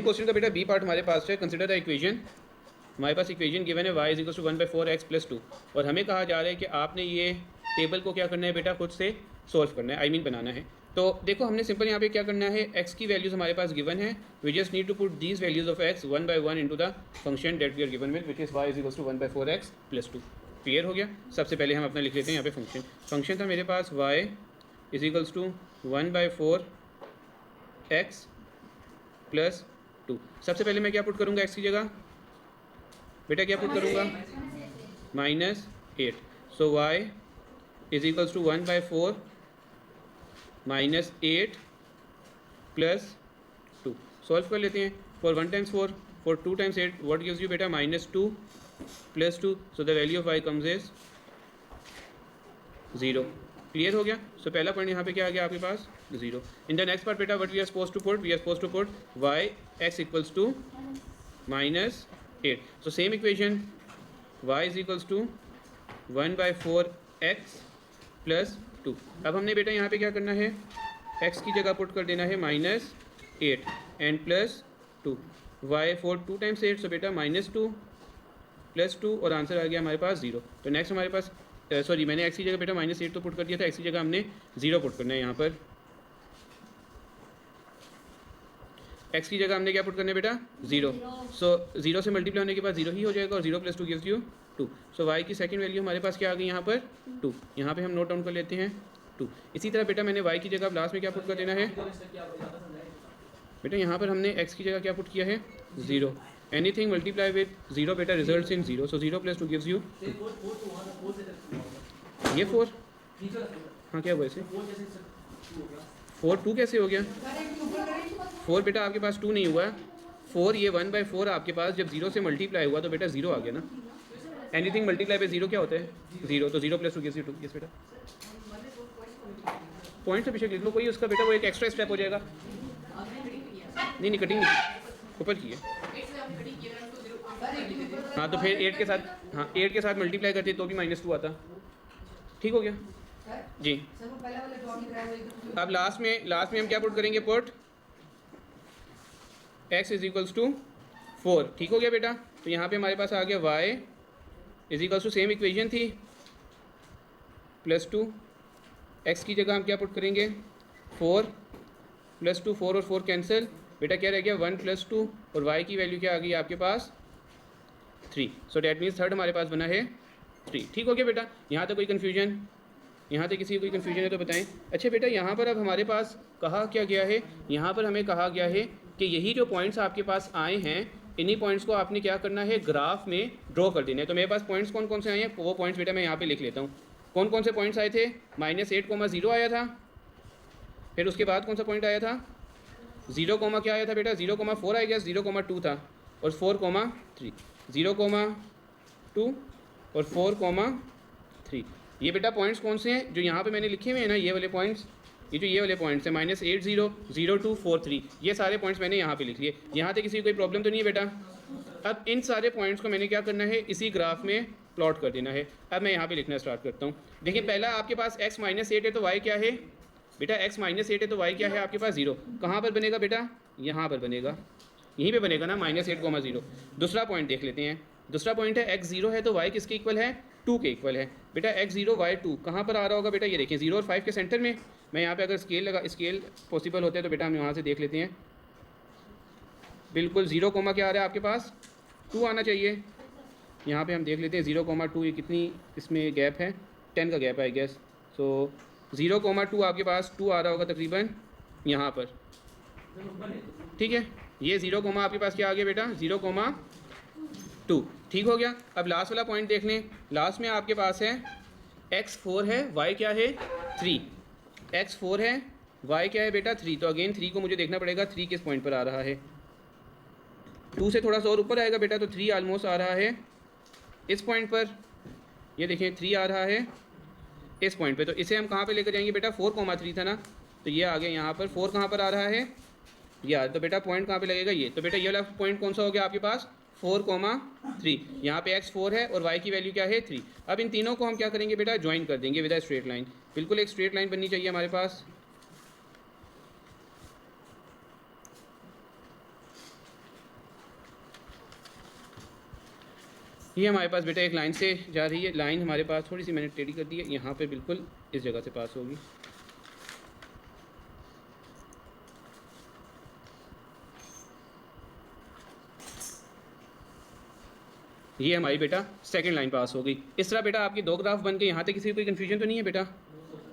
Question का बेटा B part हमारे पास है। Consider the equation. हमारे पास इक्वेशन गिवन है y is equal to 1/4x+2 और हमें कहा जा रहा है कि आपने ये टेबल को क्या करना है बेटा, खुद से सॉल्व करना है, आई मीन बनाना है। तो देखो हमने सिंपल यहाँ पे क्या करना है, x की वैल्यूज हमारे पास गिवन है। We just need to put these values of x one by one into the function that we are given with, which is y is equal to 1/4x+2। Clear हो गया। सबसे पहले हम अपना लिख लेते हैं यहाँ पे फंक्शन था मेरे पास y is equals to 1/4x+2। सबसे पहले मैं क्या पुट करूँगा x की जगह, बेटा क्या पुट करूँगा, -8। So y is equals to 1/4 -8+2। Solve कर लेते हैं। For 1 times 4, for 2 times 8, what gives you बेटा, -2+2। So the value of y comes is 0। Clear हो गया। सो पहला पॉइंट यहाँ पे क्या आ गया आपके पास, 0। इन द नेक्स्ट पार्ट बेटा what we are suppose to put, we are suppose to put y x equals to -8। So same equation, y is equals to 1/4x+2। अब हमने बेटा यहाँ पे क्या करना है, x की जगह पुट कर देना है -8 एंड +2। y फॉर 2 टाइम्स 8, सो बेटा -2+2 और आंसर आ गया हमारे पास 0। तो नेक्स्ट हमारे पास सॉरी मैंने x की जगह बेटा -8 तो पुट कर दिया था, x की जगह हमने 0 पुट करना है। यहाँ पर x की जगह हमने क्या पुट करना है बेटा, 0। सो 0 से मल्टीप्लाई होने के बाद 0 ही हो जाएगा और 0+2 गिव्स यू 2। सो y की सेकंड वैल्यू हमारे पास क्या आ गई यहाँ पर, 2। यहाँ पे हम नोट डाउन कर लेते हैं 2। इसी तरह बेटा मैंने y की जगह लास्ट में क्या पुट कर देना है बेटा, यहाँ पर हमने x की जगह क्या पुट किया है, 0। एनीथिंग मल्टीप्लाई विद 0 बेटा results in 0। So 0+2 gives you 2। ये 4, हाँ क्या हुआ इसे, 4 2 कैसे हो गया, 4 बेटा आपके पास 2 नहीं हुआ है, 4 ये 1/4 आपके पास जब 0 से मल्टीप्लाई हुआ तो बेटा 0 आ गया ना। एनीथिंग मल्टीप्लाई बाय 0 क्या होता है, 0। तो 0+2 गिव्स यू 2। यस बेटा, पॉइंट से पीछे लिख लो कोई उसका बेटा, वो एक एक्स्ट्रा स्टेप हो जाएगा। नहीं कटिंग ऊपर की है। हाँ तो फिर 8 के साथ, हाँ 8 के साथ मल्टीप्लाई करते तो भी -2 आता। ठीक हो गया जी। अब लास्ट में हम क्या पुट करेंगे, put x is equals to 4। ठीक हो गया बेटा। तो यहाँ पे हमारे पास आ गया y is equals to, same equation थी, +2। x की जगह हम क्या पुट करेंगे, 4+2, 4 और 4 कैंसिल, बेटा क्या रह गया 1+2 और y की वैल्यू क्या आ गई आपके पास 3। सो डैट मीन्स थर्ड हमारे पास बना है 3। ठीक हो गया बेटा। यहाँ तक कोई कन्फ्यूजन, यहाँ तक किसी को कोई कन्फ्यूजन है तो बताएं। अच्छा बेटा यहाँ पर अब हमारे पास कहा क्या गया है, यहाँ पर हमें कहा गया है कि यही जो पॉइंट्स आपके पास आए हैं, इन्हीं पॉइंट्स को आपने क्या करना है, ग्राफ में ड्रॉ कर देना है। तो मेरे पास पॉइंट्स कौन कौन से आए हैं, वो पॉइंट्स बेटा मैं यहाँ पे लिख लेता हूँ। कौन कौन से पॉइंट्स आए थे, -8,0 आया था, फिर उसके बाद कौन सा पॉइंट आया था, 0, क्या आया था बेटा, 0,4 आई गेस, 0,2 था और 4,3, 0,2 और 4,3। ये बेटा पॉइंट्स कौन से हैं जो यहाँ पे मैंने लिखे हुए हैं ना, ये वाले पॉइंट्स, ये वाले पॉइंट्स हैं, -8, 0, 0, 2, 4, 3, ये सारे पॉइंट्स मैंने यहाँ पे लिख लिए। यहाँ तक किसी को कोई प्रॉब्लम तो नहीं है बेटा। अब इन सारे पॉइंट्स को मैंने क्या करना है, इसी ग्राफ में प्लॉट कर देना है। अब मैं यहाँ पे लिखना स्टार्ट करता हूँ। देखिए पहला आपके पास x -8 है तो y क्या है बेटा, x -8 है तो y क्या है आपके पास 0। कहाँ पर बनेगा बेटा, यहाँ पर बनेगा, यहीं पे बनेगा ना, -8,0। दूसरा पॉइंट देख लेते हैं। दूसरा पॉइंट है x 0 है तो y किसके इक्वल है, 2 के इक्वल है। बेटा x 0 y 2 कहाँ पर आ रहा होगा बेटा, ये देखिए 0 और 5 के सेंटर में। मैं यहाँ पे अगर स्केल पॉसिबल होता है तो बेटा हम यहाँ से देख लेते हैं। बिल्कुल 0, क्या आ रहा है आपके पास, 2 आना चाहिए। यहाँ पे हम देख लेते हैं 0,2, ये कितनी इसमें गैप है, 10 का गैप है आई गेस। सो 0,2 आपके पास 2 आ रहा होगा तकरीबन यहाँ पर। ठीक है, ये 0, आपके पास क्या आ गया बेटा, 0,2। ठीक हो गया। अब लास्ट वाला पॉइंट देख लें। लास्ट में आपके पास है x 4 है, y क्या है 3। x 4 है, y क्या है बेटा 3। तो अगेन 3 को मुझे देखना पड़ेगा 3 किस पॉइंट पर आ रहा है। 2 से थोड़ा सा और ऊपर आएगा बेटा, तो 3 ऑलमोस्ट आ रहा है इस पॉइंट पर। ये देखें 3 आ रहा है इस पॉइंट पे। तो इसे हम कहाँ पे लेकर जाएंगे बेटा, 4,3 था ना, तो ये आ गया यहाँ पर। 4 कहाँ पर आ रहा है यार, तो बेटा पॉइंट कहाँ पे लगेगा, ये। तो बेटा ये वाला पॉइंट कौन सा हो गया आपके पास, 4,3। यहाँ पे x 4 है और y की वैल्यू क्या है 3। अब इन तीनों को हम क्या करेंगे बेटा, ज्वाइन कर देंगे विद अ स्ट्रेट लाइन। बिल्कुल एक स्ट्रेट लाइन बननी चाहिए हमारे पास। ये हमारे पास बेटा एक लाइन से जा रही है, लाइन हमारे पास थोड़ी सी मैंने टेढ़ी कर दी है, यहाँ पे बिल्कुल इस जगह से पास होगी। ये हमारी बेटा सेकंड लाइन पास हो गई। इस तरह बेटा आपके दो ग्राफ बन गए। यहाँ तक किसी कोई कन्फ्यूजन तो नहीं है बेटा?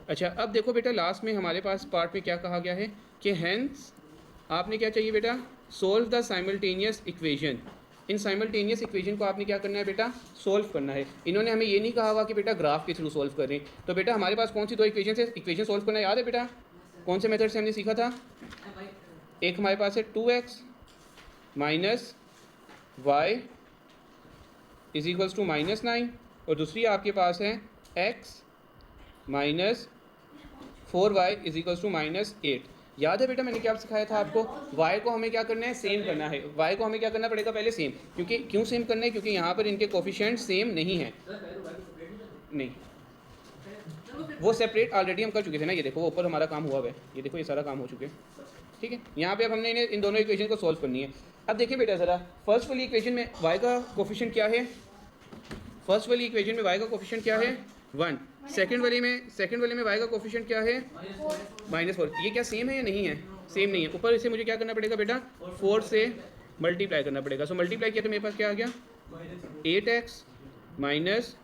अच्छा, अब देखो बेटा लास्ट में हमारे पास पार्ट में क्या कहा गया है कि हैंस आपने क्या चाहिए बेटा, solve the simultaneous equation. In simultaneous equation को आपने क्या करना है बेटा, सोल्व करना है। इन्होंने हमें ये नहीं कहा हुआ कि बेटा ग्राफ के थ्रू सोल्व करें। तो बेटा हमारे पास कौन सी दो इक्वेशन है, इक्वेशन सोल्व करना याद है बेटा? कौन से मेथड से हमने सीखा था? एक हमारे पास है 2x minus Y is equals to -9 और दूसरी आपके पास है x minus 4y is equals to -8। याद है बेटा मैंने क्या सिखाया था आपको? y को हमें क्या करना है, सेम करना है। y को हमें क्या करना पड़ेगा पहले, सेम। क्योंकि क्यों सेम करना है? क्योंकि यहाँ पर इनके कोफिशिएंट सेम नहीं है। नहीं, वो सेपरेट ऑलरेडी हम कर चुके थे ना। ये देखो ऊपर हमारा काम हुआ है, ये देखो ये सारा काम हो चुके हैं, ठीक है। यहाँ पे अब हमने इन दोनों इक्वेशन को सोल्व करनी है। अब देखिए बेटा ज़रा, फर्स्ट वाली इक्वेशन में y का कोफिशिएंट क्या है? फर्स्ट वाली इक्वेशन में y का कोफिशिएंट क्या है? 1। सेकंड वाले में y का कोफिशिएंट क्या है? -4। ये क्या सेम है या नहीं है? सेम नहीं है। ऊपर इसे मुझे क्या करना पड़ेगा बेटा, 4 से मल्टीप्लाई करना पड़ेगा। सो मल्टीप्लाई किया तो मेरे पास क्या आ गया, 8x minus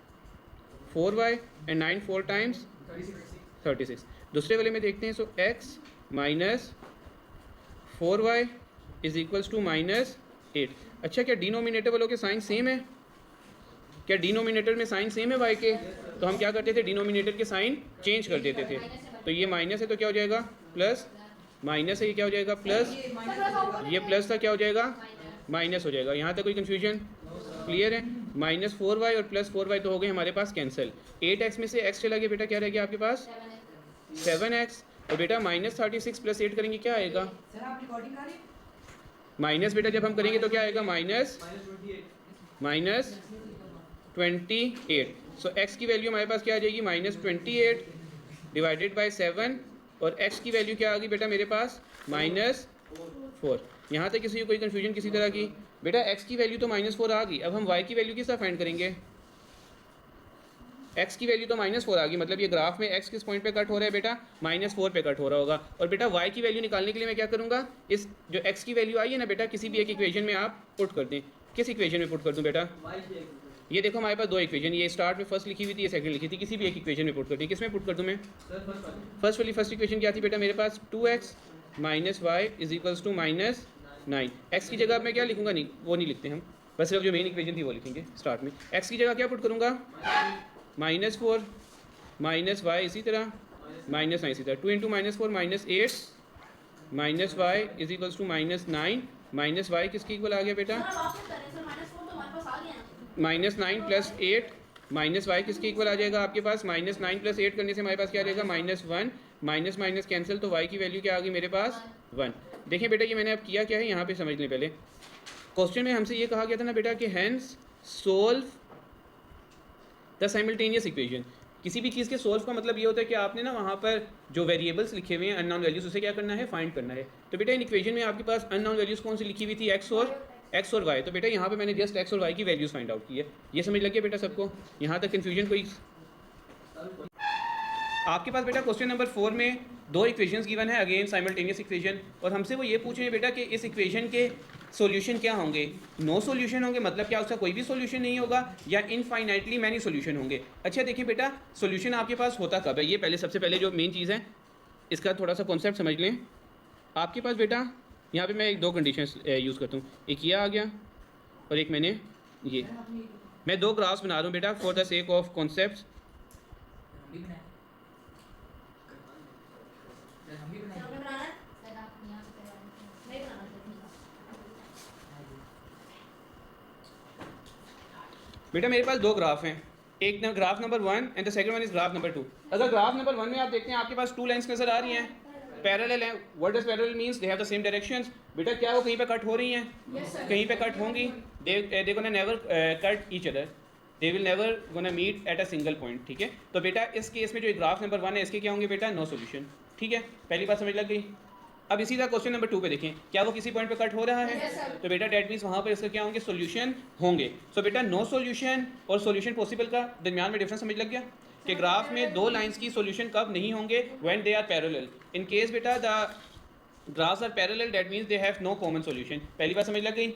4y and 9 4 times 36। दूसरे वाले में देखते हैं। So x minus 4y is equals to -8। अच्छा, क्या डिनोमिनेटर वालों के साइन सेम है? क्या डिनोमिनेटर में साइन सेम है y के? तो हम क्या करते थे, डिनोमिनेटर के साइन चेंज कर देते थे। तो ये माइनस है तो क्या हो जाएगा, प्लस। माइनस है, ये क्या हो जाएगा, प्लस। ये प्लस था, क्या हो जाएगा, माइनस हो जाएगा। यहाँ तक कोई कन्फ्यूजन? क्लियर है? -4y और +4y तो हो गए हमारे पास कैंसिल। 8x में से x चला गया बेटा, क्या रह गया आपके पास, 7x। और बेटा -36 + 8 करेंगे क्या आएगा, माइनस। बेटा जब हम करेंगे तो क्या आएगा, -28। सो x की वैल्यू हमारे पास क्या आ जाएगी, -28 डिवाइडेड बाय 7 और x की वैल्यू क्या आ गई बेटा मेरे पास, -4। यहाँ तक किसी को कोई कन्फ्यूजन किसी तरह की? बेटा x की वैल्यू तो -4 आ गई। अब हम y की वैल्यू किस तरह फाइंड करेंगे? x की वैल्यू तो -4 आ गई, मतलब ये ग्राफ में x किस पॉइंट पे कट हो रहा है बेटा, -4 पे कट हो रहा होगा। और बेटा y की वैल्यू निकालने के लिए मैं क्या करूँगा, इस जो x की वैल्यू आई है ना बेटा, किसी भी एक इक्वेशन में आप पुट कर दें। किस इक्वेशन में पुट कर दूँ बेटा? ये देखो हमारे पास दो इक्वेशन, ये स्टार्ट में फर्स्ट लिखी हुई थी, ये सेकंड लिखी थी। किसी भी एक इक्वेशन में पुट कर दी। किस में पुट कर दूँ मैं? फर्स्ट इक्वेशन क्या थी बेटा मेरे पास, 2x minus Y is equals to -9। x की जगह मैं क्या लिखूंगा, नहीं वो नहीं लिखते हम, बस सिर्फ जो मेन इक्वेशन थी वो लिखेंगे स्टार्ट में। x की जगह क्या पुट करूँगा, -4 माइनस वाई, इसी तरह -9, इसी तरह 2 × -4 -8 minus Y is equals to -9। Minus Y किसके इक्वल आ गया बेटा, -9 + 8 माइनस वाई किसके इक्वल आ जाएगा आपके पास, -9 + 8 करने से हमारे पास क्या आ जाएगा, -1। माइनस माइनस कैंसिल, तो y की वैल्यू क्या आ गई मेरे पास, 1। देखिए बेटा ये मैंने अब किया क्या है, यहाँ पे समझ लें। पहले क्वेश्चन में हमसे ये कहा गया था ना बेटा कि hence solve the simultaneous equation. किसी भी चीज़ के सोल्व का मतलब ये होता है कि आपने ना वहाँ पर जो वेरिएबल्स लिखे हुए हैं अननोन वैल्यूज, उसे क्या करना है, फाइंड करना है। तो बेटा इन इक्वेशन में आपके पास अननोन वैल्यूज़ कौन सी लिखी हुई थी, x और y। तो बेटा यहाँ पे मैंने जस्ट x और y की वैल्यूज़ फाइंड आउट की है। ये समझ लगे बेटा सबको? यहाँ तक कन्फ्यूजन कोई? आपके पास बेटा क्वेश्चन नंबर 4 में दो इक्वेशंस गिवन है, अगेन साइमल्टेनियस इक्वेशन, और हमसे वो ये पूछ रहे हैं बेटा कि इस इक्वेशन के सॉल्यूशन क्या होंगे। नो सॉल्यूशन होंगे, मतलब क्या उसका कोई भी सॉल्यूशन नहीं होगा, या इनफाइनाइटली मैनी सॉल्यूशन होंगे। अच्छा देखिए बेटा सॉल्यूशन आपके पास होता कब है, ये पहले सबसे पहले जो मेन चीज़ है इसका थोड़ा सा कॉन्सेप्ट समझ लें। आपके पास बेटा यहाँ पे मैं एक दो कंडीशंस यूज़ करता हूँ, एक ये आ गया और एक मैंने ये, मैं दो ग्राफ्स बना रहा हूँ बेटा for the sake of concept. बेटा मेरे पास दो ग्राफ हैं, एक graph number 1 and the second one is graph number 2। अगर ग्राफ नंबर 1 में आप देखते हैं आपके पास टू लाइंस नजर आ रही हैं, पैरेलल हैं। What does parallel means, they have the same directions. बेटा क्या वो कहीं पे कट हो रही हैं? कहीं पे कट होंगी। They gonna never cut each other, they will never gonna meet at a single point. ठीक है, तो बेटा इस केस में जो ग्राफ नंबर 1 है इसके क्या होंगे बेटा, नो सॉल्यूशन। ठीक है, पहली बात समझ लग गई। अब इसी तरह क्वेश्चन नंबर 2 पे देखें, क्या वो किसी पॉइंट पे कट हो रहा है? Yes, sir. तो बेटा डेट मीन्स वहाँ पर इसका क्या होंगे, सोल्यूशन होंगे। सो बेटा नो सोल्यूशन और सोल्यूशन पॉसिबल का दरमियान में डिफरेंस समझ लग गया कि ग्राफ में दो लाइंस की सोल्यूशन कब नहीं होंगे, when they are parallel. In case बेटा the graphs are parallel that means they have no common solution. पहली बात समझ लग गई।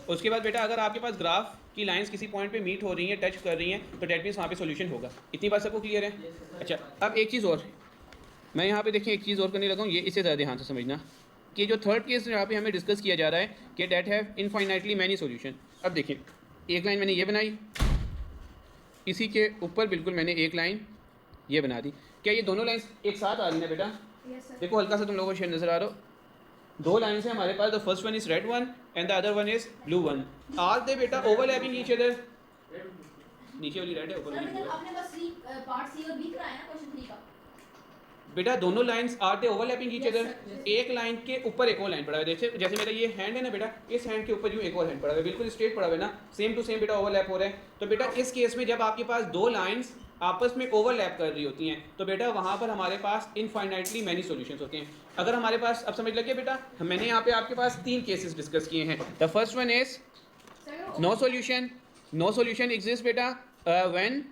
उसके बाद बेटा अगर आपके पास ग्राफ की लाइंस किसी पॉइंट पे मीट हो रही हैं, टच कर रही हैं, तो डेट मीन्स वहाँ पे सोल्यूशन होगा। इतनी बात सबको क्लियर है? अच्छा, अब एक चीज़ और मैं यहाँ पे देखिए एक चीज़ और करने लगा हूँ, ये इससे ज़्यादा ध्यान से समझना कि जो थर्ड केस यहाँ पे हमें डिस्कस किया जा रहा है कि that have infinitely many solution. अब देखिए एक लाइन मैंने ये बनाई, इसी के ऊपर बिल्कुल मैंने एक लाइन ये बना दी। क्या ये दोनों लाइंस एक साथ आ रही हैं बेटा? Yes, sir. देखो हल्का सा तुम लोगों को शेड नजर आ रहा हो, दो लाइंस है हमारे पास, the first one is red one and the other one is blue one. Are they बेटा ओवरलैपिंग ईच अदर? नीचे वाली रेड है, ऊपर वाली blue है। आपने बस सी पार्ट सी और बी कराया ना क्वेश्चन 3 का। बेटा दोनों lines are they overlapping each Yes, other? sir, yes. एक लाइन के ऊपर एक और लाइन पड़ा है। जैसे जैसे मेरा ये हैंड है ना बेटा, इस हैंड के ऊपर यूं एक और हैंड पड़ा है, बिल्कुल स्ट्रेट पड़ा हुआ है ना, सेम टू सेम बेटा ओवरलैप हो रहा है। तो बेटा इस केस में जब आपके पास दो लाइंस आपस में ओवरलैप कर रही होती हैं, तो बेटा वहाँ पर हमारे पास इनफाइनाइटली मैनी सॉल्यूशंस होते हैं। अगर हमारे पास, अब समझ लगे बेटा, मैंने यहाँ पे आपके पास तीन केसेस डिस्कस किए हैं। The first one is no solution. No solution exist बेटा व्हेन,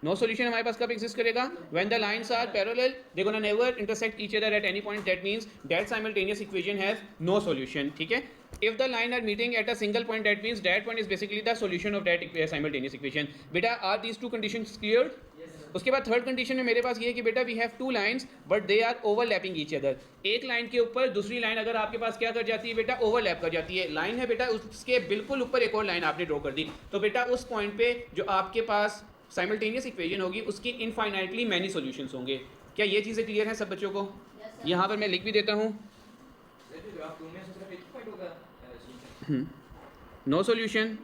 नो सॉल्यूशन हमारे पास कब एग्जिस्ट करेगा? When the lines are parallel, they gonna never intersect each other at any point, that means that simultaneous equation has no solution. ठीक है, if the line are meeting at a single point, that means that point is basically the solution of that simultaneous equation. बेटा are these two conditions cleared? Yes, sir. उसके बाद third condition में मेरे पास ये है कि बेटा we have two lines but they are overlapping each other. एक लाइन के ऊपर दूसरी लाइन अगर आपके पास क्या कर जाती है बेटा, ओवरलैप कर जाती है। लाइन है बेटा, उसके बिल्कुल ऊपर एक और लाइन आपने ड्रॉ कर दी, तो बेटा उस पॉइंट पे जो आपके पास साइमल्टेनियस इक्वेशन होगी उसकी इनफाइनाइटली मैनी सॉल्यूशंस होंगे। क्या ये चीज़ें क्लियर हैं सब बच्चों को? Yes, sir. यहाँ पर मैं लिख भी देता हूँ, नो सॉल्यूशन।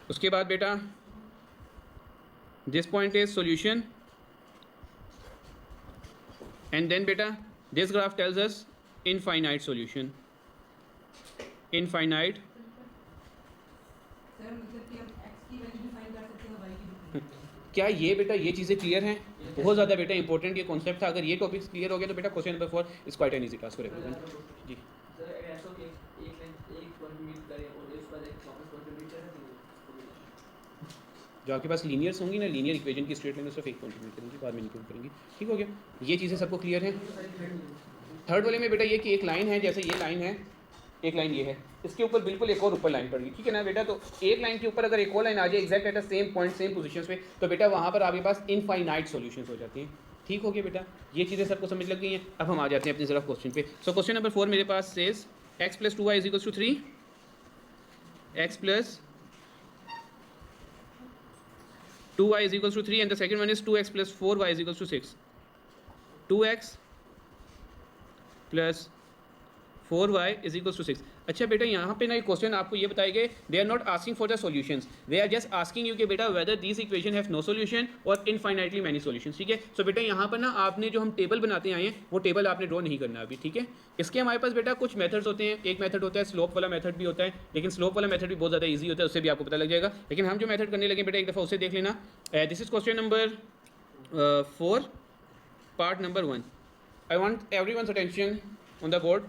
उसके बाद बेटा this point is solution and then बेटा this graph tells us infinite solution, infinite. क्या ये बेटा ये चीज़ें क्लियर हैं? बहुत ज़्यादा बेटा इंपॉर्टेंट ये कॉन्सेप्ट था। अगर ये टॉपिक्स क्लियर हो गया तो बेटा question number 4 is quite an easy task for everyone. जी जो आपके पास लीनियर्स होंगी ना, लीनियर इक्वेशन की स्ट्रेट लाइन सिर्फ एक कंट्रीब्यूट करेंगी, बाद में नहीं करेंगी। ठीक हो गया, ये चीज़ें सबको क्लियर हैं। थर्ड वाले में बेटा ये कि एक लाइन है, जैसे ये लाइन है, एक लाइन ये है, इसके ऊपर बिल्कुल एक और ऊपर लाइन पड़ गई, ठीक है ना बेटा। तो एक लाइन के ऊपर अगर एक और लाइन आ जाए exact at the same point same positions पे, तो बेटा वहाँ पर आपके पास इनफाइनाइट सॉल्यूशंस हो जाती हैं। ठीक हो गया बेटा, ये चीज़ें सबको समझ लग गई हैं। अब हम आ जाते हैं अपनी ज़रा क्वेश्चन पे। सो क्वेश्चन नंबर 4 मेरे पास says x + 2y = 3, x + 2y = 3 and the second one is 2x + 4y = 6. 2x + 4y = 6। अच्छा बेटा यहाँ पे ना एक क्वेश्चन आपको ये बताएंगे, they are not asking for the solutions, they are just asking you कि बेटा whether this equation have no solution और इनफाइनाइटली मैनी सॉल्यूशंस। ठीक है, सो बेटा यहाँ पर ना आपने जो हम टेबल बनाते आए हैं वो टेबल आपने ड्रॉ नहीं करना अभी। ठीक है, इसके हमारे पास बेटा कुछ मेथड्स होते हैं। एक मेथड होता है स्लोप वाला मेथड भी होता है, लेकिन स्लोप वाला मेथड भी बहुत ज़्यादा ईजी होता है, उससे भी आपको पता लग जाएगा। लेकिन हम जो मेथड करने लगे बेटा एक दफ़ा उसे देख लेना। This is question number 4 part number 1। I want everyone's attention on the board.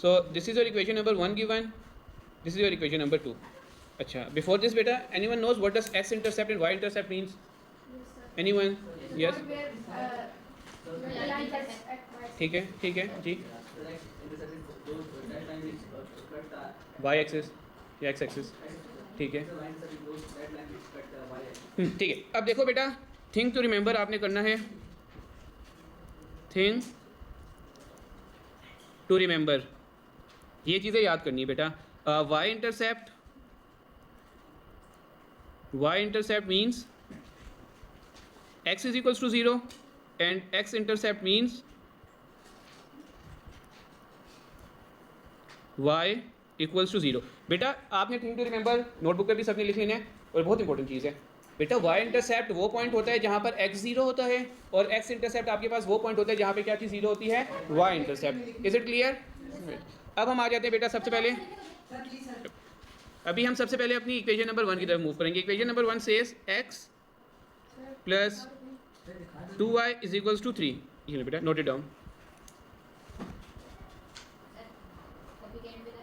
So this is your equation number 1 given, this is your equation number 2. अच्छा, before this beta anyone knows what does x intercept and y intercept means? Yes, sir. Anyone? Yes. ठीक है जी। y axis या x axis, ठीक है ठीक है। अब देखो बेटा, थिंग टू रिमेंबर आपने करना है, थिंग टू रिमेंबर, ये चीज़ें याद करनी है बेटा। y intercept means x = 0 and x intercept means y = 0। बेटा आपने थिंग टू रिमेंबर नोटबुक पे भी सबने लिख लेना है, और बहुत इंपॉर्टेंट चीज़ है बेटा। y इंटरसेप्ट वो पॉइंट होता है जहाँ पर x 0 होता है, और x इंटरसेप्ट आपके पास वो पॉइंट होता है जहाँ पे क्या चीज़ 0 होती है, y intercept. Is it clear? अब हम आ जाते हैं बेटा सबसे पहले, अभी हम सबसे पहले अपनी इक्वेशन नंबर 1 की तरफ मूव करेंगे। Equation number 1 says x + 2y = 3। ये लो बेटा, नोट इट डाउन। कॉपी के एंड पे है।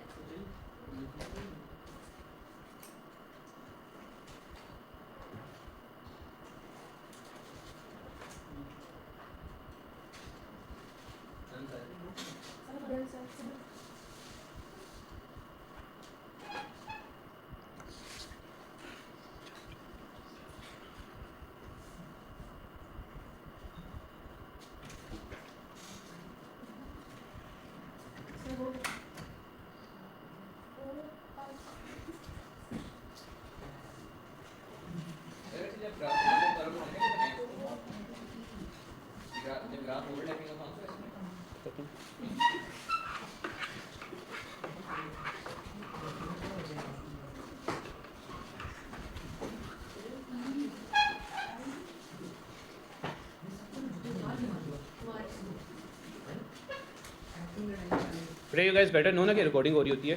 बेटा यू गाइस बेटर नो ना कि रिकॉर्डिंग हो रही होती है।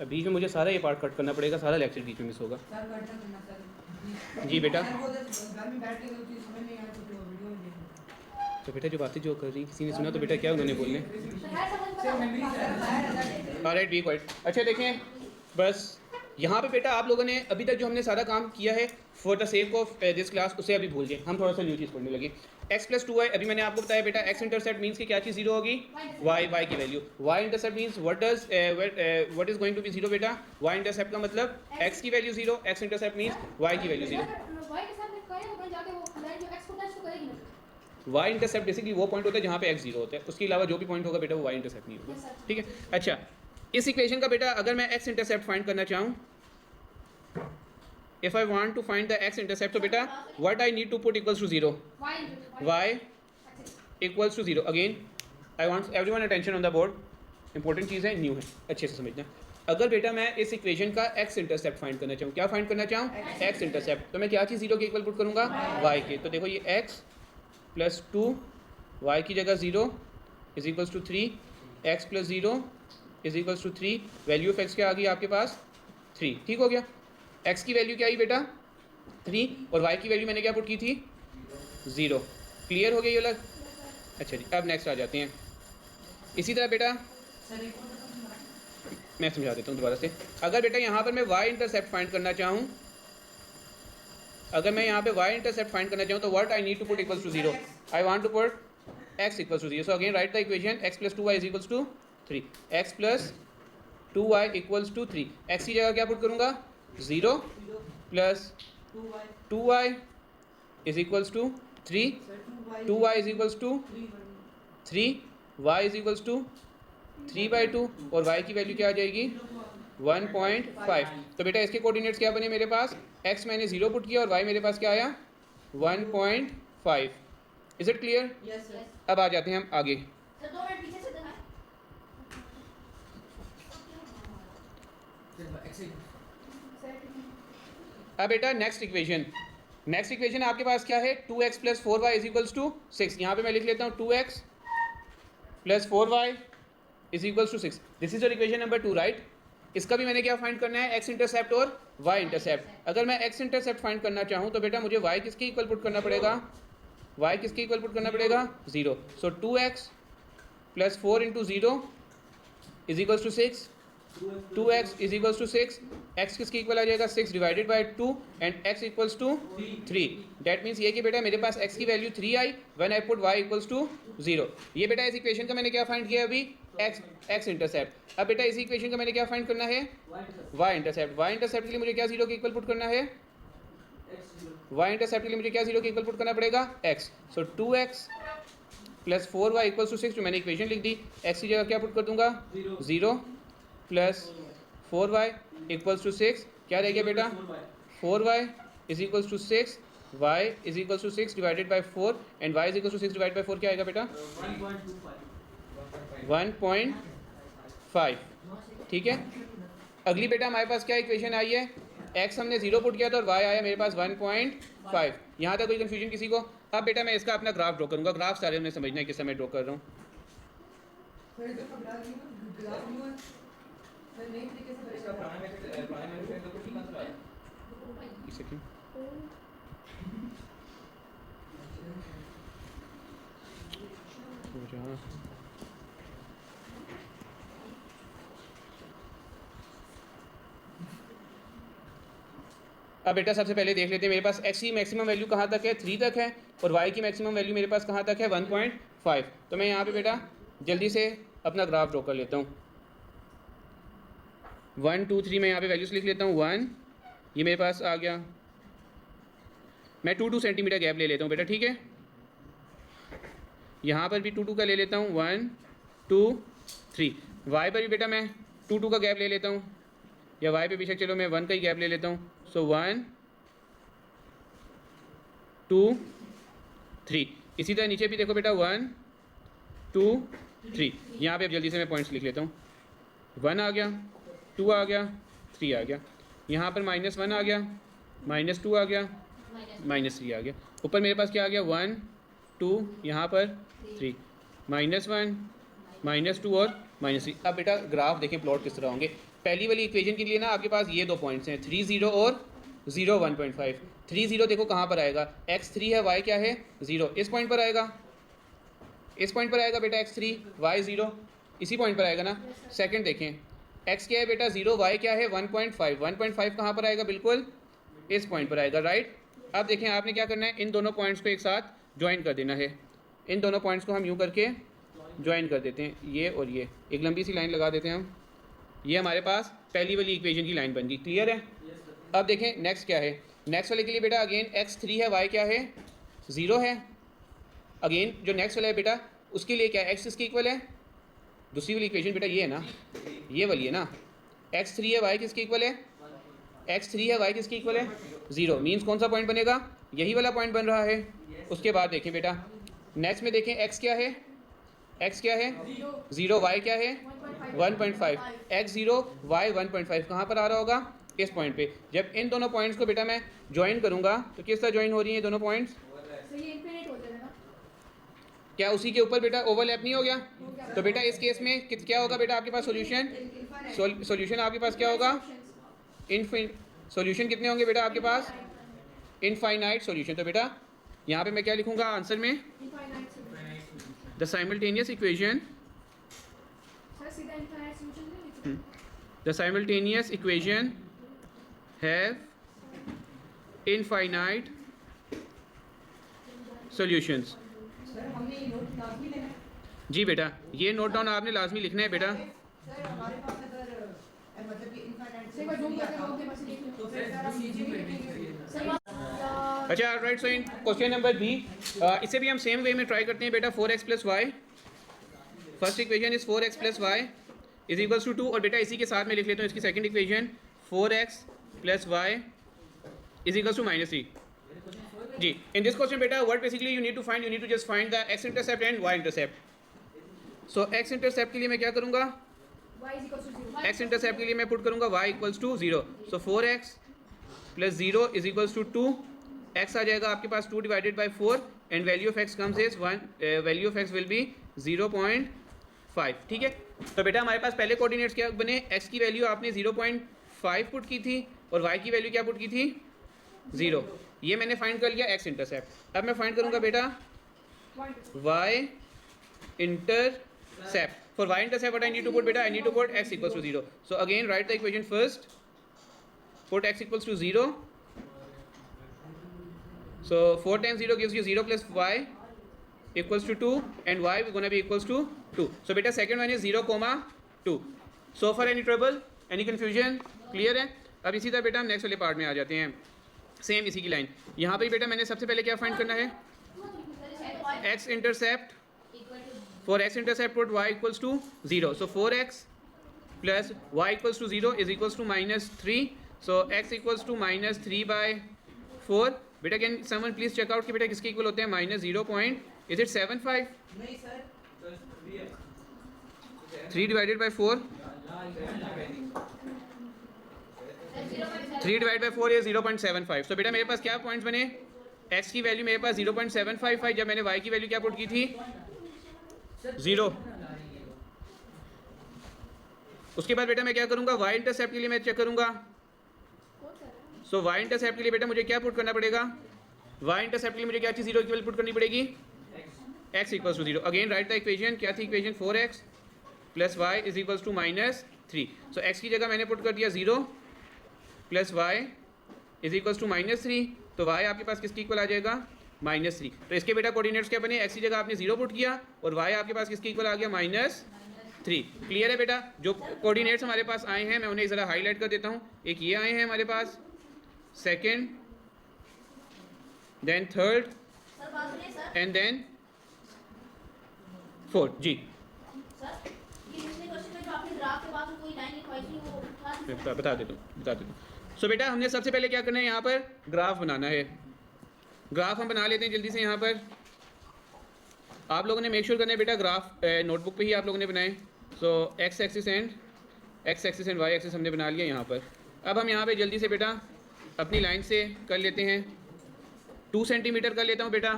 अब बीच में मुझे सारा ये पार्ट कट करना पड़ेगा, सारा लेक्चर बीच में मिस होगा। जी बेटा। तो बेटा जो बातें जो कर रही किसी ने सुना तो बेटा क्या उन्होंने बोलने। Alright be quiet. अच्छा देखें, बस यहाँ पे बेटा आप लोगों ने अभी तक जो हमने सारा काम किया है for the sake of this class उसे अभी भूल जाए, हम थोड़ा सा न्यू चीज़ पढ़ने लगे। x प्लस 2y, अभी मैंने आपको बताया बेटा x इंटरसेप्ट मीन्स कि क्या चीज़ जीरो होगी, y की value. y intercept means what is going to be zero बेटा, y इंटरसेप्ट का मतलब x की value zero, x intercept means y की value zero. y intercept basically वो पॉइंट होता है जहाँ पे x जीरो होता है, उसके अलावा जो भी पॉइंट होगा बेटा वो y इंटरसेप्ट नहीं होगा, ठीक है। अच्छा इस इक्वेशन का बेटा अगर मैं x इंटरसेप्ट फाइंड करना चाहूँ, if I want to find the x intercept, so beta what I need to put equals to 0, y equals to 0. Again I want everyone attention on the board, important चीज़ है, new है, अच्छे से समझना। अगर बेटा मैं इस इक्वेशन का x इंटरसेप्ट फाइंड करना चाहूँ, क्या फाइंड करना चाहूँ, x इंटरसेप्ट, तो मैं क्या चीज़ 0 के इक्वल पुट करूँगा, y के। तो देखो ये x प्लस 2 y की जगह 0 is equals to 3, x plus 0 is equals to 3, value of x क्या आ गई आपके पास 3, ठीक हो गया। x की वैल्यू क्या आई बेटा 3 और y की वैल्यू मैंने क्या पुट की थी 0, क्लियर हो गया ये अलग। अच्छा जी अब नेक्स्ट आ जाते हैं। इसी तरह बेटा मैं समझा देता हूँ दोबारा से। अगर बेटा यहाँ पर मैं y इंटरसेप्ट फाइंड करना चाहूँ, अगर मैं यहाँ पे y इंटरसेप्ट फाइंड करना चाहूँ तो what I need to put equals to 0, I want to put x equals to 0। So again write the equation x plus 2y is equals to 3, x plus 2y equals to 3, x की जगह क्या put करूँगा 0 plus 2y is equals to 3, 2y is equals to 3, y is equals to 3/2 और y की value क्या आ जाएगी 1.5। तो बेटा इसके कोऑर्डिनेट्स क्या बने मेरे पास, x मैंने 0 पुट किया और y मेरे पास क्या आया 1.5। Is it clear? Yes yes. अब आ जाते हैं हम आगे। सर 2 मिनट पीछे से दिखाएं। अब बेटा नेक्स्ट इक्वेशन आपके पास क्या है 2x plus 4y is equals to 6। यहाँ पे मैं लिख लेता हूँ 2x plus 4y is equals to 6। This is your equation number 2 right. इसका भी मैंने क्या फाइंड करना है x इंटरसेप्ट और y इंटरसेप्ट। अगर मैं x इंटरसेप्ट फाइंड करना चाहूँ तो बेटा मुझे y किसके इक्वल पुट करना पड़ेगा, y किसके इक्वल पुट करना पड़ेगा 0। So 2x plus 4 into 0 is equals to 6, 2x is equals to 6, x किसके इक्वल आ जाएगा 6 divided by 2 and x equals to 3। That means ये कि बेटा मेरे पास x की वैल्यू 3 आई when I put y equals to 0। ये बेटा इस इक्वेशन का मैंने क्या फाइंड किया अभी x इंटरसेप्ट। अब बेटा इस इक्वेशन का मैंने क्या फाइंड करना है y इंटरसेप्ट। y इंटरसेप्ट के लिए मुझे क्या 0 के इक्वल पुट करना है, y इंटरसेप्ट के लिए मुझे क्या 0 के इक्वल पुट करना पड़ेगा x। So 2x plus 4y equals to 6, जो मैंने इक्वेशन लिख दी, x की जगह क्या पुट कर दूंगा 0 प्लस 4y इक्वल्स टू 6, क्या रह गया बेटा 4y is equals to 6, y is equals to 6 divided by 4 and y is equals to 6 divided by 4 क्या आएगा बेटा 1.5, ठीक है। अगली बेटा हमारे पास क्या इक्वेशन आई है, x हमने 0 पुट किया था और y आया मेरे पास 1.5। यहाँ तक कोई कंफ्यूजन किसी को? अब बेटा मैं इसका अपना ग्राफ ड्रॉ करूँगा, ग्राफ सारे में समझना है किस समय ड्रॉ कर रहा हूँ। जहाँ अब बेटा सबसे पहले देख लेते हैं मेरे पास x की मैक्सिमम वैल्यू कहाँ तक है, 3 तक है, और y की मैक्सिमम वैल्यू मेरे पास कहाँ तक है, 1.5। तो मैं यहाँ पे बेटा जल्दी से अपना ग्राफ ड्रॉ कर लेता हूँ। 1 2 3 मैं यहाँ पे वैल्यूज लिख लेता हूँ। 1 ये मेरे पास आ गया, मैं 2 सेंटीमीटर गैप ले लेता हूँ बेटा, ठीक है। यहाँ पर भी 2 का ले लेता हूँ, 1 2 3। y पर भी बेटा मैं 2 का गैप ले लेता हूँ, या y पे बेशक चलो मैं 1 का ही गैप ले लेता हूँ। सो 1 2 3। इसी तरह नीचे भी देखो बेटा 1 2 3। यहाँ पे अब जल्दी से मैं पॉइंट्स लिख लेता हूँ। 1 आ गया, 2 आ गया, 3 आ गया। यहाँ पर -1 आ गया, -2 आ गया, -3 आ गया। ऊपर मेरे पास क्या आ गया, 1 2, यहाँ पर 3, -1 -2 और -3। अब बेटा ग्राफ देखें प्लॉट किस तरह होंगे। पहली वाली इक्वेशन के लिए ना आपके पास ये 2 पॉइंट्स हैं, 3 0 और 0 1.5। 3 0 देखो कहाँ पर आएगा, x3 है, y क्या है 0, इस पॉइंट पर आएगा, इस पॉइंट पर आएगा बेटा x3, y 0, इसी पॉइंट पर आएगा ना। सेकंड देखें, x क्या है बेटा 0, y क्या है 1.5। 1.5 कहाँ पर आएगा, बिल्कुल इस पॉइंट पर आएगा, राइट। अब देखें आपने क्या करना है, इन दोनों पॉइंट्स को एक साथ ज्वाइन कर देना है। इन दोनों पॉइंट्स को हम यूँ करके ज्वाइन कर देते हैं, ये और ये एक लंबी सी लाइन लगा देते हैं हम। ये हमारे पास पहली वाली इक्वेशन की लाइन बन गई, क्लियर है। अब देखें नेक्स्ट क्या है, नेक्स्ट वाले के लिए बेटा अगेन x3 है, y क्या है 0 है। अगेन जो नेक्स्ट वाला है बेटा उसके लिए क्या है, x किसके इक्वल है, दूसरी वाली इक्वेशन बेटा ये है ना, ये वाली है ना। x3 है, y किसके इक्वल है, x3 है, y किसके इक्वल है 0। मीन्स कौन सा पॉइंट बनेगा, यही वाला पॉइंट बन रहा है। उसके बाद देखें बेटा नेक्स्ट में देखें x क्या है, x क्या है 0, y क्या है 1.5। x 0 y 1.5 कहाँ पर आ रहा होगा, इस पॉइंट पे। जब इन दोनों पॉइंट्स को बेटा मैं ज्वाइन करूँगा तो किस तरह ज्वाइन हो रही है दोनों पॉइंट्स, क्या उसी के ऊपर बेटा ओवरलैप नहीं हो गया। तो बेटा इस केस में क्या होगा बेटा आपके पास सोल्यूशन, सोल्यूशन आपके पास क्या होगा, सोल्यूशन कितने होंगे बेटा आपके पास, इनफाइनाइट सोल्यूशन। तो बेटा यहाँ पे मैं क्या लिखूँगा आंसर में, the simultaneous equation, the simultaneous equation have infinite solutions। जी बेटा ये नोट डाउन आपने लाजमी लिखना है बेटा। अच्छा right, so in question number B इसे भी हम सेम वे में ट्राई करते हैं बेटा। 4x + y, first equation is 4x + y is equals to 2, और बेटा इसी के साथ मैं लिख लेता हूँ इसकी second equation 4x + y is equals to -3। जी इन दिस क्वेश्चन बेटा what basically you need to just find the x intercept and y intercept. So x intercept के लिए मैं क्या करूँगा, x इंटरसेप्ट के लिए मैं पुट करूँगा y = 0। So 4x + 0 is equals to 2, x आ जाएगा आपके पास 2 / 4 and value of x comes is 1, value of x will be 0.5, ठीक है। तो बेटा हमारे पास पहले कोऑर्डिनेट्स क्या बने, x की वैल्यू आपने 0.5 पुट की थी और y की वैल्यू क्या पुट की थी 0। ये मैंने फाइंड कर लिया x इंटरसेप्ट। अब मैं फाइंड करूँगा बेटा y intercept. For y intercept what I need to put बेटा, I need to put x = 0। So again write the equation first, put x = 0। So 4 times 0 gives you 0 + y equals to 2 and y is going to be equals to 2. So beta second one is 0, 2. So far any trouble, any confusion, clear है। अब इसी तरह बेटा हम next वाले part में आ जाते हैं, सेम इसी की लाइन। यहाँ पे बेटा मैंने सबसे पहले क्या फाइंड करना है, x intercept. For x intercept put y = 0। So 4x + y = 0 is equals to -3। So x equals to -3/4। बेटा can someone please check out कि बेटा किसके इक्वल होते हैं, -0.75। नहीं सर 3 / 4, 3 / 4 is 0.75। सो बेटा मेरे पास क्या पॉइंट्स बने, x की वैल्यू मेरे पास 0.75 है, जब मैंने y की वैल्यू क्या पुट की थी 0। उसके बाद बेटा मैं क्या करूँगा, y इंटरसेप्ट के लिए मैं चेक करूँगा। सो y इंटरसेप्ट के लिए बेटा मुझे क्या पुट करना पड़ेगा, y इंटरसेप्ट के लिए मुझे क्या चीज़ 0 की वैल्यू पुट करनी पड़ेगी, x equals to 0। Again write the equation, क्या थी equation, 4x plus Y is equals to -3। So x की जगह मैंने पुट कर दिया 0 plus Y is equals to -3, तो y आपके पास किसकी इक्वल आ जाएगा, -3। तो इसके बेटा कोऑर्डिनेट्स क्या बने, x की जगह आपने 0 पुट किया और y आपके पास किसकी इक्वल आ गया, -3। क्लियर है बेटा। जो कोऑर्डिनेट्स हमारे पास आए हैं मैं उन्हें ज़रा हाईलाइट कर देता हूँ। एक ये आए हैं हमारे पास, सेकेंड, देन थर्ड सर बात सुनिए सर। And then fourth. जी सर ये पिछले क्वेश्चन में जो आपने ग्राफ के बाद में कोई लाइन लिखवाई थी वो उठा मैं बता देता हूँ। सो बेटा हमने सबसे पहले क्या करना है, यहाँ पर ग्राफ बनाना है। ग्राफ हम बना लेते हैं जल्दी से। यहाँ पर आप लोगों ने मेक श्योर करना है बेटा ग्राफ नोटबुक पे ही आप लोगों ने बनाए। So x axis and y axis हमने बना लिया यहाँ पर। अब हम यहाँ पे जल्दी से बेटा अपनी लाइन से कर लेते हैं। 2 सेंटीमीटर कर लेता हूँ बेटा,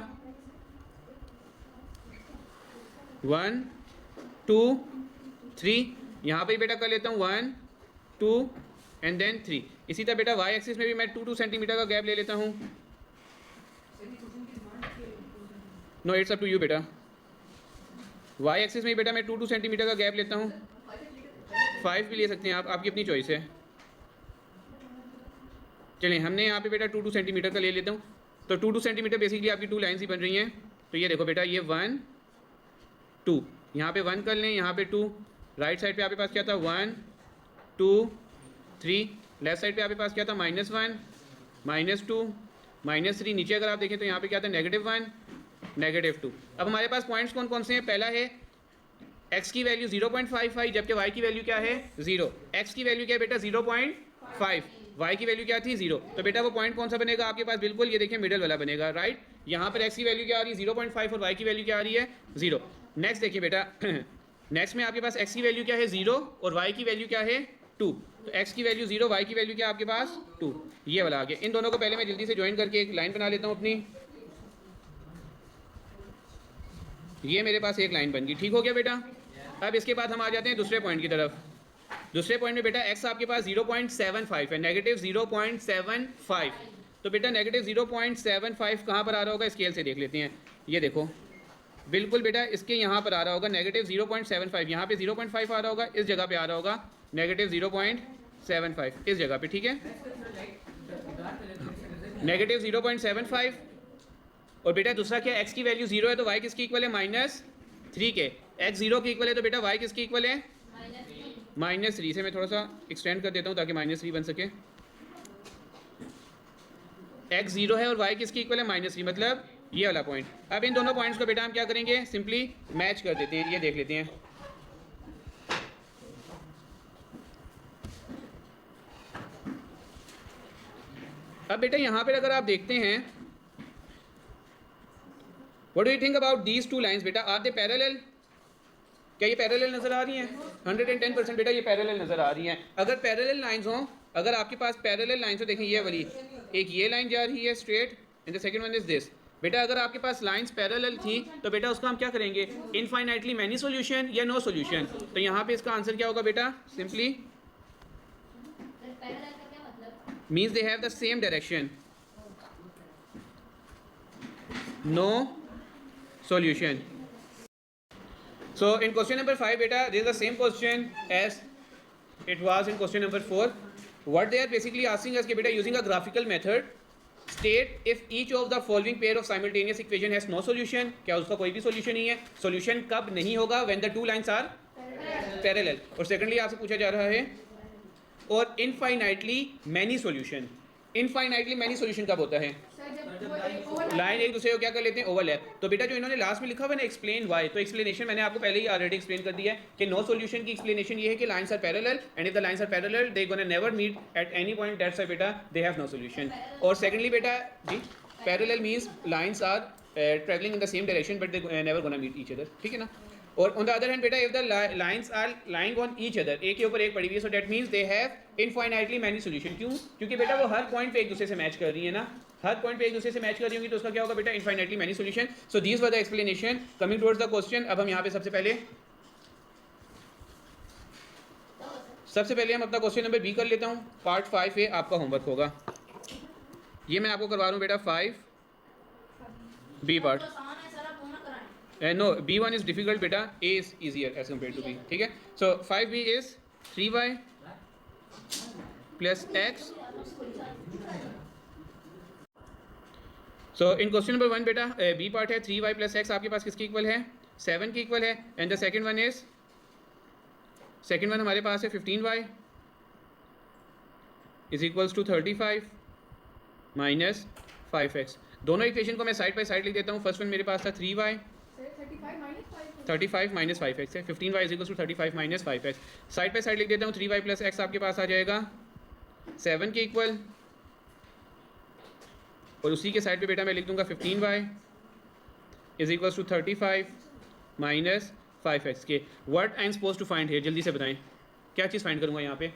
1 2 3। यहाँ पे ही बेटा कर लेता हूँ 1 2 एंड देन 3। इसी तरह बेटा वाई एक्सिस में भी मैं 2 सेंटीमीटर का गैप ले लेता हूँ। No it's up to you बेटा। वाई एक्सिस में बेटा मैं 2 सेंटीमीटर का गैप लेता हूँ। 5 भी ले सकते हैं आप, आपकी अपनी चॉइस है। चलिए हमने यहाँ पे बेटा 2 सेंटीमीटर का ले लेता हूँ। तो 2 सेंटीमीटर बेसिकली आपकी 2 लाइन्स ही बन रही हैं। तो ये देखो बेटा, ये 1 2, यहाँ पे 1 कर लें, यहाँ पे 2। राइट साइड पे आपके पास क्या था, 1 2 3। लेफ्ट साइड पे आपके पास क्या था, -1 -2 -3। नीचे अगर आप देखें तो यहाँ पे क्या था, -1 -2। अब हमारे पास पॉइंट्स कौन कौन से हैं। पहला है x की वैल्यू 0.55, जबकि y की वैल्यू क्या है, 0। x की वैल्यू क्या है बेटा, 0.5, y की वैल्यू क्या थी, 0। तो बेटा वो पॉइंट कौन सा बनेगा आपके पास, बिल्कुल ये देखिए मिडल वाला बनेगा, राइट। यहाँ पर x की वैल्यू क्या आ रही है, 0.5 और y की वैल्यू क्या आ रही है, 0। नेक्स्ट देखिए बेटा नेक्स्ट में आपके पास x की वैल्यू क्या है, 0 और y की वैल्यू क्या है, 2। तो x की वैल्यू 0, y की वैल्यू क्या आपके पास, 2। ये वाला आ गया। इन दोनों को पहले मैं जल्दी से ज्वाइन करके एक लाइन बना लेता हूँ अपनी। ये मेरे पास एक लाइन बन गई, ठीक हो गया बेटा। अब इसके बाद हम आ जाते हैं दूसरे पॉइंट की तरफ। दूसरे पॉइंट में बेटा x आपके पास 0.75 है, -0.75। तो बेटा -0.75 कहाँ पर आ रहा होगा, स्केल से देख लेते हैं। ये देखो बिल्कुल बेटा इसके यहाँ पर आ रहा होगा -0.75। यहाँ पे 0.5 आ रहा होगा, इस जगह पे आ रहा होगा -0.75, इस जगह पे, ठीक है। -0.75। और बेटा दूसरा क्या, x की वैल्यू 0 है तो y किसकी इक्वल है, -3 के। x 0 की इक्वल है तो बेटा y किसकी इक्वल है, -3। से मैं थोड़ा सा एक्सटेंड कर देता हूँ ताकि -3 बन सके। x 0 है और y किसकी इक्वल है, -3, मतलब ये वाला पॉइंट। अब इन दोनों पॉइंट्स को बेटा हम क्या करेंगे, सिंपली मैच कर देते हैं। ये देख लेते हैं। अब बेटा यहाँ पर अगर आप देखते हैं, what do you think about these 2 lines बेटा, आर दे पैरेलल। क्या ये पैरेलल नजर आ रही हैं, 110% बेटा ये पैरेलल नजर आ रही हैं। अगर पैरेलल लाइन्स हों, अगर आपके पास पैरेलल लाइन्स हो, देखें ये वाली, एक ये लाइन जा रही है straight and the second one is this. बेटा अगर आपके पास लाइन्स पैरेलल थी तो बेटा उसका हम क्या करेंगे, इनफाइनाइटली मैनी सॉल्यूशन या नो सॉल्यूशन। तो यहाँ पे इसका आंसर क्या होगा बेटा, सिंपली पैरेलल का क्या मतलब, means they have the same direction, no solution. So in question number 5 beta, this is the same question as it was in question number 4. What they are basically asking us कि बेटा using a graphical method state if each of the following pair of simultaneous equation has no solution। क्या उसका कोई भी solution नहीं है। solution कब नहीं होगा, when the two lines are parallel। और secondly आपसे पूछा जा रहा है और infinitely many solution। Infinitely many solution कब होता है, लाइन एक दूसरे को क्या कर लेते हैं, ओवरलैप। तो बेटा जो इन्होंने लास्ट में लिखा हुआ है ना, एक्सप्लेन वाई, तो एक्सप्लेनेशन मैंने आपको पहले ही ऑलरेडी एक्सप्लेन कर दिया है कि नो सॉल्यूशन की एक्सप्लेनेशन ये है कि lines are parallel and if the lines are parallel they gonna never meet at any point, that's why बेटा दे हैव नो सॉल्यूशन। और सेकंडली बेटा जी, parallel means lines are travelling in the same direction but they never gonna meet each other, ठीक है ना। और on the other hand बेटा if the lines are lying on each other, एक के ऊपर एक पड़ी हुई है, so that means they have infinitely many solution. क्यों, क्योंकि बेटा वो हर पॉइंट पे एक दूसरे से मैच कर रही है ना, हर पॉइंट पे एक दूसरे से मैच कर रही होंगी, तो उसका क्या होगा बेटा, infinitely many solution. So these were the explanation coming towards the question. अब हम यहाँ पे सबसे पहले हम अपना क्वेश्चन नंबर बी कर लेता हूँ। पार्ट 5 आपका होमवर्क होगा, ये मैं आपको करवा रहा हूँ बेटा 5 B part. No B1 is difficult बेटा, A is easier as compare to B, ठीक है. So 5B is 3y plus x. So in question number 1 बेटा B पार्ट है 3y प्लस x आपके पास किसके इक्वल है, 7 के इक्वल है. एंड द सेकंड वन हमारे पास है 15y is equals to 35 minus 5x. दोनों इक्वेशन को मैं साइड बाई साइड लिख देता हूँ. फर्स्ट वन मेरे पास था 3y 35 माइनस 5x है, 15y is equals to 35 minus 5x. Side by side लिख देता हूँ. 3y प्लस x आपके पास आ जाएगा 7 के इक्वल, और उसी के साइड पे बेटा मैं लिख दूंगा 15y is equals to 35 minus 5x के. What I am suppose to find here, जल्दी से बताएं क्या चीज़ फाइंड करूंगा यहाँ पे,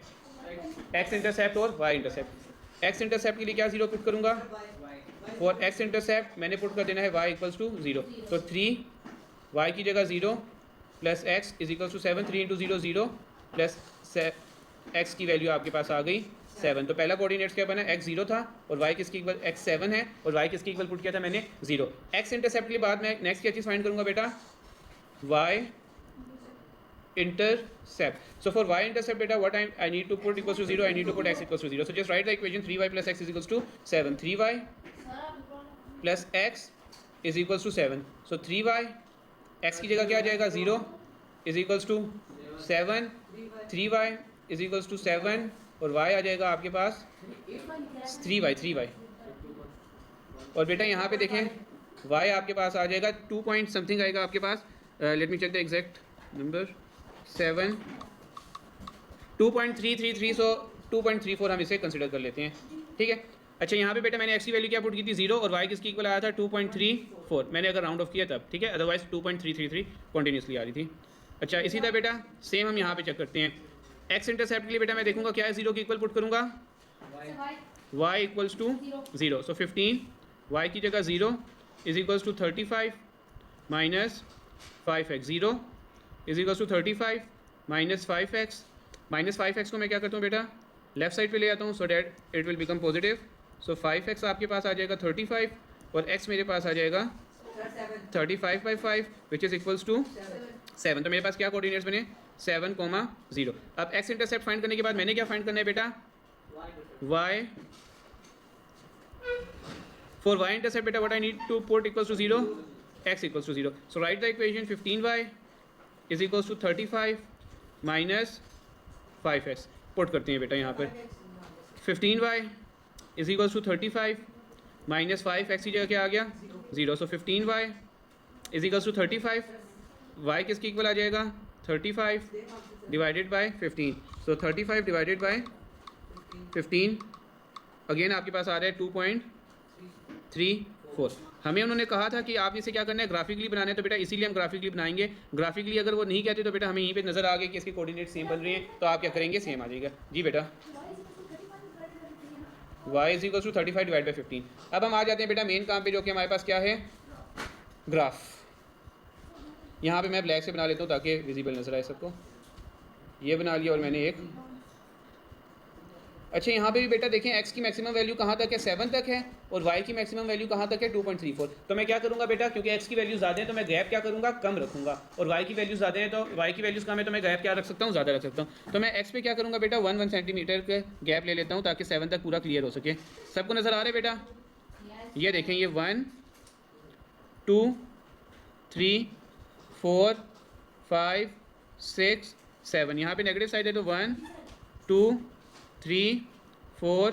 x इंटरसेप्ट और y इंटरसेप्ट. x इंटरसेप्ट के लिए क्या जीरो पुट करूंगा, फॉर x इंटरसेप्ट मैंने पुट कर देना है y इक्वल्स टू 0. तो 3y की जगह 0 plus x is equals to 7. 3 into 0 0 plus x की वैल्यू आपके पास आ गई 7. तो पहला कोऑर्डिनेट्स क्या बना, x 0 था और y किसके इक्वल, x 7 है और y किसके इक्वल पुट किया था मैंने 0. x इंटरसेप्ट के बाद मैं नेक्स्ट क्या चीज़ फाइंड करूंगा बेटा, y intercept. So for y intercept beta what I need to put equals to 0, I need to put x equals to 0. So just write the equation 3y plus x is equals to 7. 3y plus x is equals to 7. So 3y x की जगह क्या आ जाएगा 0 is equals to 7. 3y is equals to 7 और y आ जाएगा आपके पास 3y. और बेटा यहाँ पे देखें y आपके पास आ जाएगा 2 पॉइंट समथिंग आएगा आपके पास. Let me check the exact number. 7 2.333. So 2.34 हम इसे कंसिडर कर लेते हैं, ठीक है. अच्छा यहाँ पे बेटा मैंने x की वैल्यू क्या पुट की थी 0 और y किसकी इक्वल आया था 2.34. मैंने अगर राउंड ऑफ किया तब, ठीक है, अदरवाइज 2.333 कॉन्टीन्यूसली आ रही थी. अच्छा इसी तरह बेटा सेम हम यहाँ पे चेक करते हैं. x इंटरसेप्ट के लिए बेटा मैं देखूंगा क्या है, 0 की इक्वल पुट करूँगा y equals to 0. So 15 y की जगह 0 is equals to 35 minus 5x. 0 is equals to 35 minus 5x. Minus 5x को मैं क्या करता हूँ बेटा लेफ्ट साइड पे ले आता हूँ so that it will become positive. So 5x आपके पास आ जाएगा 35 और x मेरे पास आ जाएगा 35 by 5 which is equals to 7. तो मेरे पास क्या कोऑर्डिनेट्स बने 7,0. अब x इंटरसेप्ट फाइंड करने के बाद मैंने क्या फाइंड करना है बेटा, y. फॉर y इंटरसेप्ट बेटा what I need to put equals to 0, x equals to 0. So write the equation 15y is equals to 35 minus 5x. Put करते हैं बेटा यहाँ पर 15y is equals to 35 minus 5x की जगह क्या आ गया 0. So 15y is equals to 35. y किसके इक्वल आ जाएगा 35 divided by 15. So 35 divided by 15 again आपके पास आ रहा है 2.34. हमें उन्होंने कहा था कि आप इसे क्या करना है ग्राफिकली बनाना है, तो बेटा इसीलिए हम ग्राफिकली बनाएंगे. ग्राफिकली अगर वो नहीं कहते तो बेटा हमें यहीं पे नज़र आ गया कि इसके कोऑर्डिनेट सेम बन रहे हैं, तो आप क्या करेंगे सेम आ जाएगा. जी बेटा y is equal to 35 divide by 15. अब हम आ जाते हैं बेटा मेन काम पे जो कि हमारे पास क्या है ग्राफ. यहाँ पे मैं ब्लैक से बना लेता हूँ ताकि विजिबल नज़र आए सबको. ये बना लिया और मैंने एक. अच्छा यहाँ पे भी बेटा देखें x की मैक्सिमम वैल्यू कहाँ तक है 7 तक है और y की मैक्सिमम वैल्यू कहाँ तक है 2.34. तो मैं क्या करूँगा बेटा क्योंकि x की वैल्यू ज़्यादा है तो मैं गैप क्या करूँगा कम रखूँगा, और y की वैल्यू ज़्यादा है तो y की वैल्यूज़ कम है तो मैं गैप क्या रख सकता हूँ ज़्यादा रख सकता हूँ. तो मैं x पे क्या करूँगा बेटा 1 सेंटीमीटर के गैप ले लेता हूँ ताकि 7 तक पूरा क्लियर हो सके. सबको नज़र आ रहा है बेटा, ये देखें ये 1 2 3 4 5 6 7. यहाँ पे नेगेटिव साइड है तो 1 2 3 4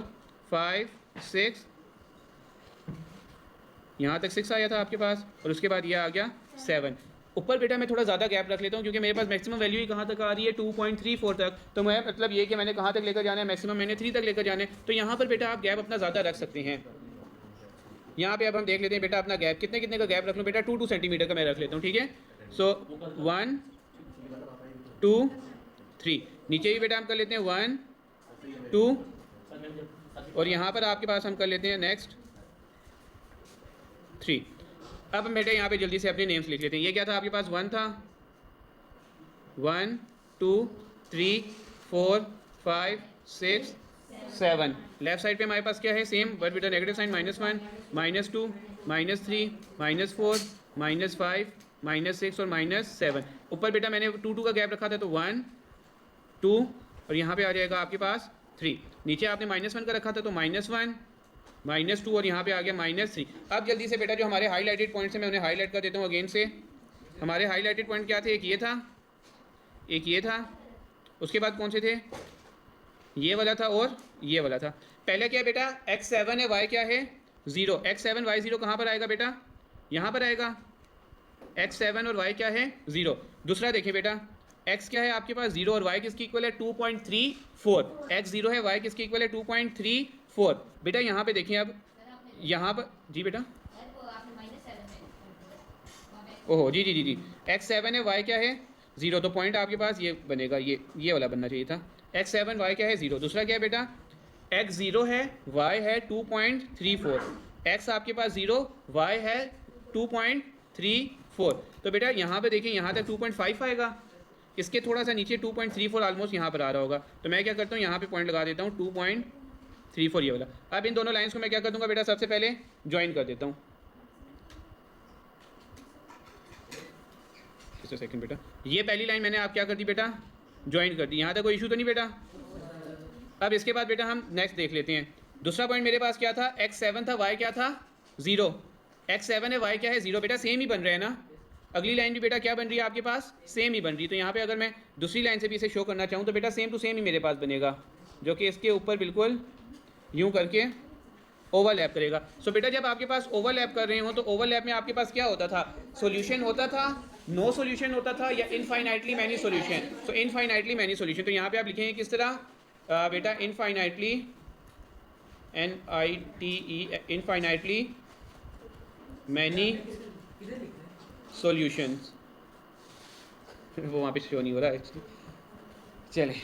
5 6 यहाँ तक 6 आया था आपके पास और उसके बाद ये आ गया 7. ऊपर बेटा मैं थोड़ा ज़्यादा गैप रख लेता हूँ क्योंकि मेरे पास मैक्सिमम वैल्यू ही कहाँ तक आ रही है 2.34 तक. तो मैं मतलब ये कि मैंने कहाँ तक लेकर जाना है मैक्सिमम मैंने 3 तक लेकर जाना है. तो यहाँ पर बेटा आप गैप अपना ज़्यादा रख सकते हैं. यहाँ पे अब हम देख लेते हैं बेटा अपना गैप कितने कितने का गैप रख लूँ बेटा 2 सेंटीमीटर का मैं रख लेता हूँ, ठीक है. सो 1 2 3 नीचे भी बेटा हम कर लेते हैं 1 2 और यहाँ पर आपके पास हम कर लेते हैं नेक्स्ट 3. अब बेटा यहाँ पे जल्दी से अपने नेम्स लिख लेते हैं. ये क्या था आपके पास 1 था 1 2 3 4 5 6 7. लेफ्ट साइड पे हमारे पास क्या है सेम बट बेटा नेगेटिव साइन -1 -2 -3 -4 -5 -6 और -7। ऊपर बेटा मैंने 2 2 का गैप रखा था तो 1 2 और यहाँ पे आ जाएगा आपके पास 3। नीचे आपने -1 का रखा था तो -1 -2 और यहाँ पे आ गया -3। अब जल्दी से बेटा जो हमारे हाईलाइटेड पॉइंट्स हैं मैं उन्हें हाईलाइट कर देता हूँ अगेन से। हमारे हाईलाइटेड पॉइंट क्या थे? एक ये था, एक ये था, उसके बाद कौन से थे? ये वाला था और ये वाला था। पहले क्या है बेटा? x7 है, y क्या है? 0। x7 y 0 कहाँ पर आएगा बेटा? यहाँ पर आएगा। x7 और y क्या है? 0। दूसरा देखें बेटा, x क्या है आपके पास? 0 और y किसकी इक्वल है? 2.34। x 0 है, y किसकी इक्वल है? 2.34। बेटा यहाँ पे देखिए अब, सर आपने यहाँ पर जी बेटा, सर वो आपने -7 में वहाँ पे ओहो जी जी जी जी, x7 है, y क्या है? 0। तो पॉइंट आपके पास ये बनेगा, ये वाला बनना चाहिए था। x7 y क्या है? 0। दूसरा क्या है बेटा? x 0 है, y है 2.34। x आपके पास 0, y है 2.34। तो बेटा यहाँ पे देखिए, यहाँ तक 2.5 आएगा, इसके थोड़ा सा नीचे 2.34 ऑलमोस्ट यहाँ पर आ रहा होगा। तो मैं क्या करता हूँ, यहाँ पे पॉइंट लगा देता हूँ 2.34 ये वाला। अब इन दोनों लाइन्स को मैं क्या कर दूँगा बेटा? सबसे पहले ज्वाइन कर देता हूँ। सेकंड बेटा, ये पहली लाइन मैंने आप क्या कर दी बेटा? ज्वाइन कर दी। यहाँ तक कोई इशू तो नहीं बेटा? अब इसके बाद बेटा हम नेक्स्ट देख लेते हैं। दूसरा पॉइंट मेरे पास क्या था? x7 था, y क्या था? 0। x7 है, y क्या है? 0। बेटा सेम ही बन रहा है ना? अगली लाइन भी बेटा क्या बन रही है आपके पास? सेम ही बन रही है। तो यहाँ पे अगर मैं दूसरी लाइन से भी इसे शो करना चाहूँ तो बेटा सेम टू सेम ही मेरे पास बनेगा, जो कि इसके ऊपर बिल्कुल यूँ करके ओवरलैप करेगा। सो बेटा जब आपके पास ओवरलैप कर रहे हो तो ओवरलैप में आपके पास क्या होता था? सॉल्यूशन होता था, नो सॉल्यूशन होता था, या इनफाइनाइटली मैनी सॉल्यूशन। सो इनफाइनाइटली मैनी सॉल्यूशन। तो यहाँ पे आप लिखेंगे किस तरह बेटा? Infinitely, infinitely many solutions. वो वहाँ पे शो नहीं हो रहा एक्चुअली। चलें।